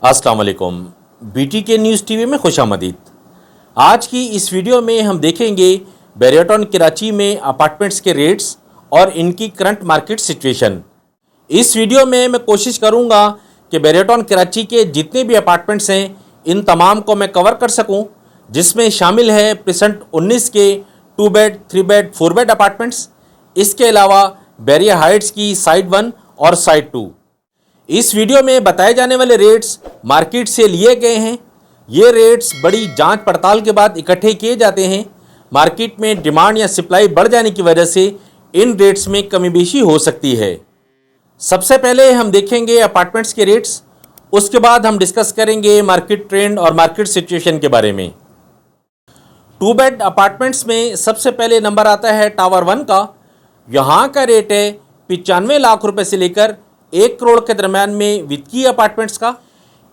अस्सलाम वालेकुम। BTK news TV में खुशामदीद। आज की इस वीडियो में हम देखेंगे बैरियटॉन कराची में अपार्टमेंट्स के रेट्स और इनकी करंट मार्केट सिचुएशन। इस वीडियो में मैं कोशिश करूंगा कि बैरियटॉन कराची के जितने भी अपार्टमेंट्स हैं इन तमाम को मैं कवर कर सकूं, जिसमें शामिल है प्रेजेंट 19 के 2 बेड 3 बेड 4 बेड अपार्टमेंट्स। इसके अलावा बैरिया हाइट्स की साइड 1 और साइड 2। इस वीडियो में बताए जाने वाले रेट्स मार्केट से लिए गए हैं। ये रेट्स बड़ी जांच पड़ताल के बाद इकट्ठे किए जाते हैं। मार्केट में डिमांड या सप्लाई बढ़ जाने की वजह से इन रेट्स में कमी बेशी हो सकती है। सबसे पहले हम देखेंगे अपार्टमेंट्स के रेट्स, उसके बाद हम डिस्कस करेंगे मार्केट ट्रेंड और मार्केट सिचुएशन के बारे में। 2 बेड अपार्टमेंट्स में सबसे पहले नंबर आता है टावर 1 का। यहाँ का रेट है 95 लाख रुपए से लेकर 1 करोड़ के दरम्यान में वित्तीय अपार्टमेंट्स का।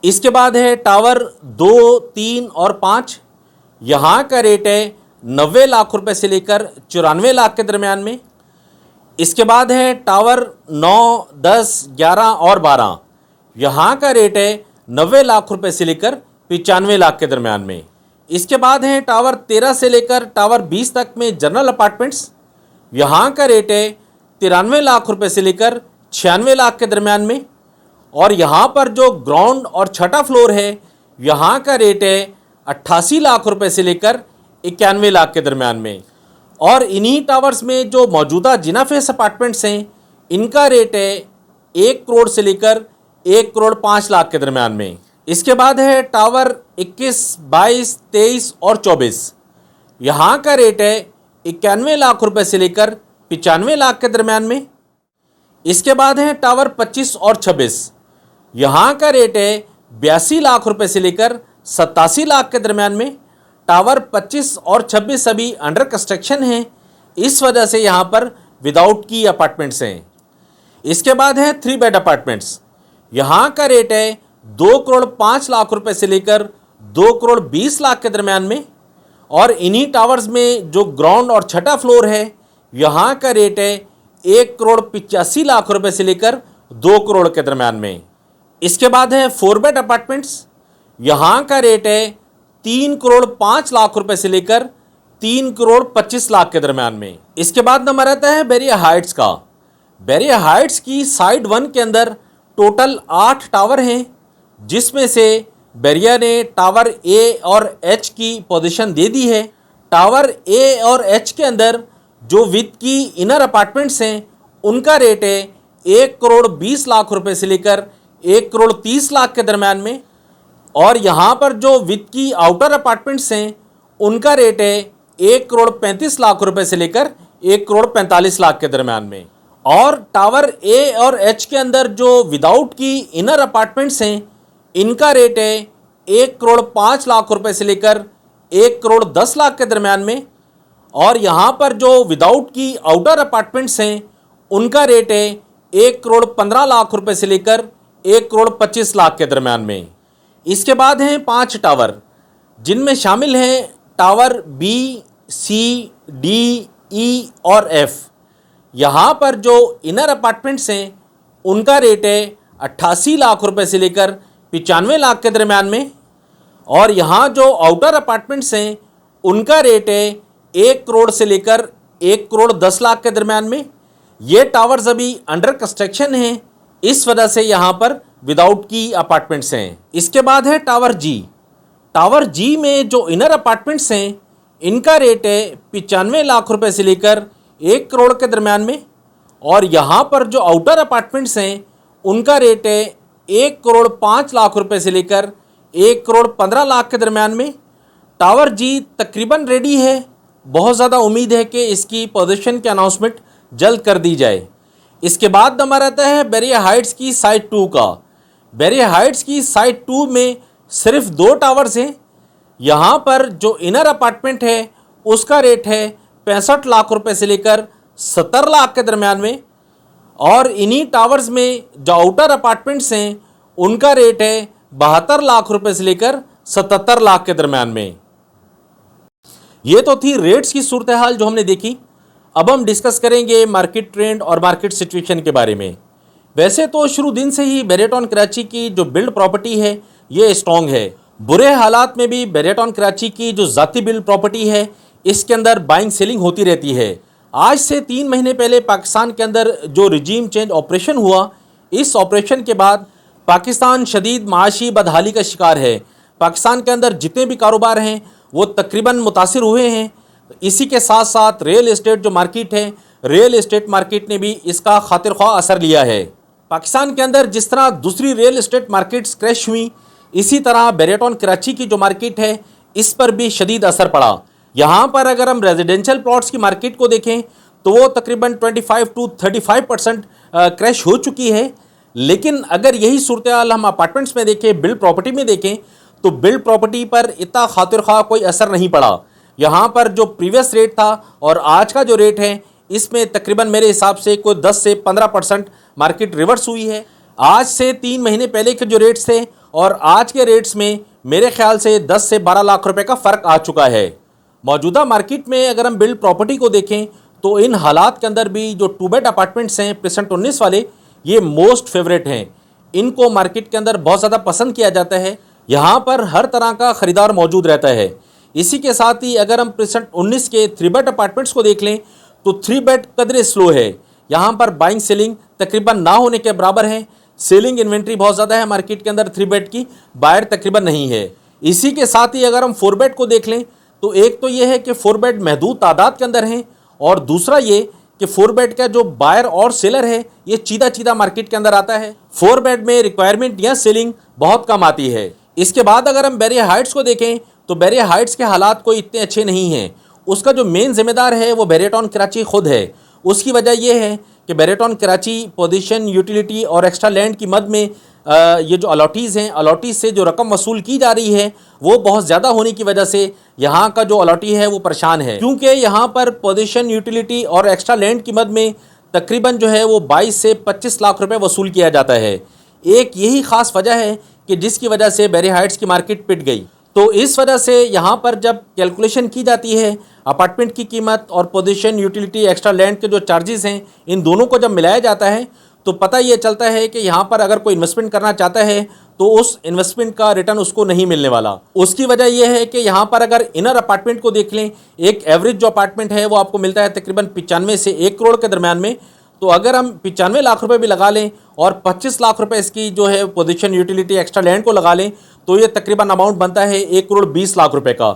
इसके बाद है टावर 2, 3 और 5। यहाँ का रेट है 90 लाख रुपए से लेकर 94 लाख के दरम्यान में। इसके बाद है टावर 9, 10, 11 और 12। यहाँ का रेट है 90 लाख रुपए से लेकर 95 लाख के दरम्यान में। इसके बाद है टावर 13 से लेकर टावर 20 तक में जनरल अपार्टमेंट्स। यहाँ का रेट है 93 लाख रुपए से लेकर 96 लाख के दरम्यान में। और यहाँ पर जो ग्राउंड और छठा फ्लोर है यहाँ का रेट है 88 लाख रुपए से लेकर 91 लाख के दरम्यान में। और इन्हीं टावर्स में जो मौजूदा जिना फेस अपार्टमेंट्स हैं इनका रेट है 1 करोड़ से लेकर 1 करोड़ 5 लाख के दरम्यान में। इसके बाद है टावर 21, 22, 23 और 24। यहाँ का रेट है 91 लाख रुपए से लेकर 95 लाख के दरम्यान में। इसके बाद है टावर 25 और 26। यहाँ का रेट है 82 लाख रुपए से लेकर 87 लाख के दरम्यान में। टावर 25 और 26 अभी अंडर कंस्ट्रक्शन हैं, इस वजह से यहाँ पर विदाउट की अपार्टमेंट्स हैं। इसके बाद है 3 बेड अपार्टमेंट्स। यहाँ का रेट है 2 करोड़ 5 लाख रुपए से लेकर 2 करोड़ 20 लाख के दरम्यान में। और इन्हीं टावर्स में जो ग्राउंड और छठा फ्लोर है यहाँ का रेट है 1 करोड़ 85 लाख रुपए से लेकर 2 करोड़ के दरम्यान में। इसके बाद है 4 बेड अपार्टमेंट्स। यहाँ का रेट है 3 करोड़ 5 लाख रुपए से लेकर 3 करोड़ 25 लाख के दरम्यान में। इसके बाद नंबर आता है बैरिया हाइट्स का। बैरिया हाइट्स की साइड 1 के अंदर टोटल 8 टावर हैं, जिसमें से बैरिया ने टावर ए और एच की पोजीशन दे दी है। टावर ए और एच के अंदर जो विद की इनर अपार्टमेंट्स हैं उनका रेट है 1 करोड़ 20 लाख रुपए से लेकर 1 करोड़ 30 लाख के दरम्यान में। और यहाँ पर जो विद की आउटर अपार्टमेंट्स हैं उनका रेट है 1 करोड़ 35 लाख रुपए से लेकर 1 करोड़ 45 लाख के दरम्यान में। और टावर ए और एच के अंदर जो विदाउट की इनर अपार्टमेंट्स हैं इनका रेट है 1 करोड़ 5 लाख रुपए से लेकर 1 करोड़ 10 लाख के दरम्यान में। और यहाँ पर जो विदाउट की आउटर अपार्टमेंट्स हैं उनका रेट है 1 करोड़ 15 लाख रुपए से लेकर 1 करोड़ 25 लाख के दरम्यान में। इसके बाद हैं 5 टावर, जिनमें शामिल हैं टावर बी, सी, डी, ई और एफ। यहाँ पर जो इनर अपार्टमेंट्स हैं उनका रेट है 88 लाख रुपए से लेकर 95 लाख के दरम्यान में। और यहाँ जो आउटर अपार्टमेंट्स हैं उनका रेट है 1 करोड़ से लेकर 1 करोड़ 10 लाख के दरम्यान में। ये टावर्स अभी अंडर कंस्ट्रक्शन हैं, इस वजह से यहाँ पर विदाउट की अपार्टमेंट्स हैं। इसके बाद है टावर जी। टावर जी में जो इनर अपार्टमेंट्स हैं इनका रेट है 95 लाख रुपए से लेकर 1 करोड़ के दरम्यान में। और यहाँ पर जो आउटर अपार्टमेंट्स हैं उनका रेट है 1 करोड़ 5 लाख रुपए से लेकर 1 करोड़ 15 लाख के दरम्यान में। टावर जी तकरीबन रेडी है, बहुत ज़्यादा उम्मीद है कि इसकी पोजीशन की अनाउंसमेंट जल्द कर दी जाए। इसके बाद नंबर आता है बैरिया हाइट्स की साइड 2 का। बैरिया हाइट्स की साइड 2 में सिर्फ 2 टावर्स हैं। यहाँ पर जो इनर अपार्टमेंट है उसका रेट है 65 लाख रुपए से लेकर 70 लाख के दरम्यान में। और इन्हीं टावर्स में जो आउटर अपार्टमेंट्स हैं उनका रेट है 72 लाख रुपए से लेकर 77 लाख के दरम्यान में। ये तो थी रेट्स की सूरत हाल जो हमने देखी। अब हम डिस्कस करेंगे मार्केट ट्रेंड और मार्केट सिचुएशन के बारे में। वैसे तो शुरू दिन से ही बैरियटॉन कराची की जो बिल्ड प्रॉपर्टी है ये स्ट्रॉन्ग है। बुरे हालात में भी बैरियटॉन कराची की जो ज़ाती बिल्ड प्रॉपर्टी है, इसके अंदर बाइंग सेलिंग होती रहती है। आज से 3 महीने पहले पाकिस्तान के अंदर जो रिजीम चेंज ऑपरेशन हुआ, इस ऑपरेशन के बाद पाकिस्तान शदीद माशी बदहाली का शिकार है। पाकिस्तान के अंदर जितने भी कारोबार हैं वो तकरीबन मुतासिर हुए हैं। इसी के साथ साथ रियल एस्टेट जो मार्केट है, रियल एस्टेट मार्केट ने भी इसका खातिर ख्वाह असर लिया है। पाकिस्तान के अंदर जिस तरह दूसरी रियल एस्टेट मार्केट्स क्रैश हुई, इसी तरह बैरियटॉन कराची की जो मार्केट है इस पर भी शदीद असर पड़ा। यहाँ पर अगर हम रेजिडेंशियल प्लॉट्स की मार्केट को देखें तो वो तकरीबन 25 to 35% क्रैश हो चुकी है। लेकिन अगर यही सूरत हाल हम अपार्टमेंट्स में देखें, बिल्ड प्रॉपर्टी में देखें, तो बिल्ड प्रॉपर्टी पर इतना खातिर ख्वाह कोई असर नहीं पड़ा। यहाँ पर जो प्रीवियस रेट था और आज का जो रेट है, इसमें तकरीबन मेरे हिसाब से कोई 10 से 15% मार्केट रिवर्स हुई है। आज से 3 महीने पहले के जो रेट्स थे और आज के रेट्स में मेरे ख्याल से 10 से 12 लाख रुपए का फ़र्क आ चुका है। मौजूदा मार्केट में अगर हम बिल्ड प्रॉपर्टी को देखें तो इन हालात के अंदर भी जो 2 बेड अपार्टमेंट्स हैं प्रेसेंट 19 वाले, ये मोस्ट फेवरेट हैं। इनको मार्केट के अंदर बहुत ज़्यादा पसंद किया जाता है। यहाँ पर हर तरह का ख़रीदार मौजूद रहता है। इसी के साथ ही अगर हम प्रेसेंट 19 के 3 बेड अपार्टमेंट्स को देख लें तो 3 बेड कदरे स्लो है। यहाँ पर बाइंग सेलिंग तकरीबन ना होने के बराबर है। सेलिंग इन्वेंट्री बहुत ज़्यादा है मार्केट के अंदर 3 बेड की, बायर तकरीबन नहीं है। इसी के साथ ही अगर हम 4 बेड को देख लें तो एक तो ये है कि 4 बेड महदूद तादाद के अंदर हैं, और दूसरा ये कि 4 बेड का जो बायर और सेलर है ये चीदा चीदा मार्केट के अंदर आता है। 4 बेड में रिक्वायरमेंट या सेलिंग बहुत कम आती है। इसके बाद अगर हम बैरिया हाइट्स को देखें तो बैरिया हाइट्स के हालात कोई इतने अच्छे नहीं हैं। उसका जो मेन जिम्मेदार है वो बैरियटॉन कराची खुद है। उसकी वजह यह है कि बैरियटॉन कराची पोजीशन, यूटिलिटी और एक्स्ट्रा लैंड की मद में ये जो अलॉटीज़ हैं, अलॉटीज़ से जो रकम वसूल की जा रही है वो बहुत ज़्यादा होने की वजह से यहाँ का जो अलॉटी है वो परेशान है। क्योंकि यहाँ पर पोजीशन, यूटिलिटी और एक्स्ट्रा लैंड की मद में तकरीबन जो है वो 22 से 25 लाख रुपए वसूल किया जाता है। एक यही ख़ास वजह है कि जिसकी वजह से बैरिया हाइट्स की मार्केट पिट गई। तो इस वजह से यहाँ पर जब कैलकुलेशन की जाती है अपार्टमेंट की कीमत और पोजीशन, यूटिलिटी, एक्स्ट्रा लैंड के जो चार्जेस हैं, इन दोनों को जब मिलाया जाता है तो पता ये चलता है कि यहाँ पर अगर कोई इन्वेस्टमेंट करना चाहता है तो उस इन्वेस्टमेंट का रिटर्न उसको नहीं मिलने वाला। उसकी वजह यह है कि यहाँ पर अगर इनर अपार्टमेंट को देख लें, एक एवरेज जो अपार्टमेंट है वो आपको मिलता है तकरीबन 95 से 1 करोड़ के दरमियान में। तो अगर हम 95 लाख रुपए भी लगा लें और 25 लाख रुपए इसकी जो है पोजीशन, यूटिलिटी, एक्स्ट्रा लैंड को लगा लें तो ये तकरीबन अमाउंट बनता है 1 करोड़ 20 लाख रुपए का।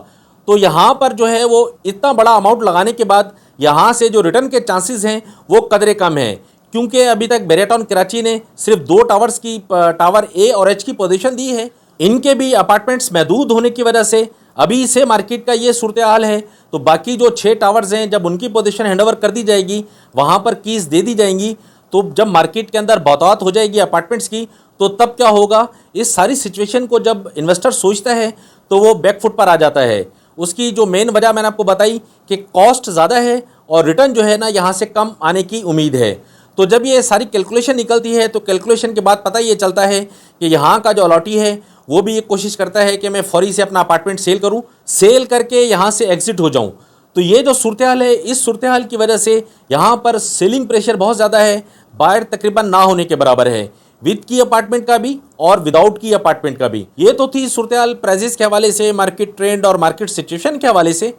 तो यहाँ पर जो है वो इतना बड़ा अमाउंट लगाने के बाद यहाँ से जो रिटर्न के चांसेस हैं वो कदरे कम हैं, क्योंकि अभी तक बैरियटॉन कराची ने सिर्फ 2 टावर्स की, टावर ए और एच की पोजीशन दी है। इनके भी अपार्टमेंट्स महदूद होने की वजह से अभी से मार्केट का ये सूरत हाल है। तो बाकी जो 6 टावर्स हैं, जब उनकी पोजीशन हैंडओवर कर दी जाएगी, वहाँ पर कीज़ दे दी जाएंगी, तो जब मार्केट के अंदर बहुतायत हो जाएगी अपार्टमेंट्स की, तो तब क्या होगा, इस सारी सिचुएशन को जब इन्वेस्टर सोचता है तो वो बैकफुट पर आ जाता है। उसकी जो मेन वजह मैंने आपको बताई कि कॉस्ट ज़्यादा है और रिटर्न जो है ना यहाँ से कम आने की उम्मीद है। तो जब ये सारी कैलकुलेशन निकलती है तो कैलकुलेशन के बाद पता ये चलता है कि यहाँ का जो अलॉटी है वो भी ये कोशिश करता है कि मैं फौरी से अपना अपार्टमेंट सेल करूँ, सेल करके यहाँ से एग्जिट हो जाऊँ। तो ये जो सूरत हाल है, इस सूरत हाल की वजह से यहाँ पर सेलिंग प्रेशर बहुत ज़्यादा है, बायर तकरीबन ना होने के बराबर है, विद की अपार्टमेंट का भी और विदाउट की अपार्टमेंट का भी। ये तो थी सूरत हाल प्राइजेस के हवाले से, मार्केट ट्रेंड और मार्केट सिचुएशन के हवाले से।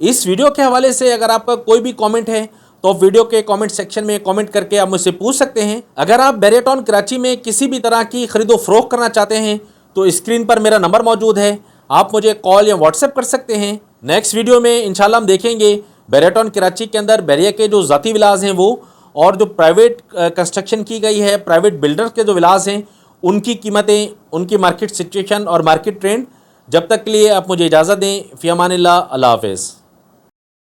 इस वीडियो के हवाले से अगर आपका कोई भी कमेंट है तो वीडियो के कमेंट सेक्शन में कमेंट करके आप मुझसे पूछ सकते हैं। अगर आप बैरियटॉन कराची में किसी भी तरह की खरीदो फरोख्त करना चाहते हैं तो स्क्रीन पर मेरा नंबर मौजूद है, आप मुझे कॉल या व्हाट्सएप कर सकते हैं। नेक्स्ट वीडियो में इंशाल्लाह हम देखेंगे बैरियटॉन कराची के अंदर बैरिया के जो ज़ाती विलास हैं वो, और जो प्राइवेट कंस्ट्रक्शन की गई है, प्राइवेट बिल्डर के जो विलास हैं, उनकी कीमतें, उनकी मार्केट सिचुएशन और मार्केट ट्रेंड। जब तक के लिए आप मुझे इजाज़त दें। फ़ी अमानिल्लाह, अल्लाह हाफ़िज़।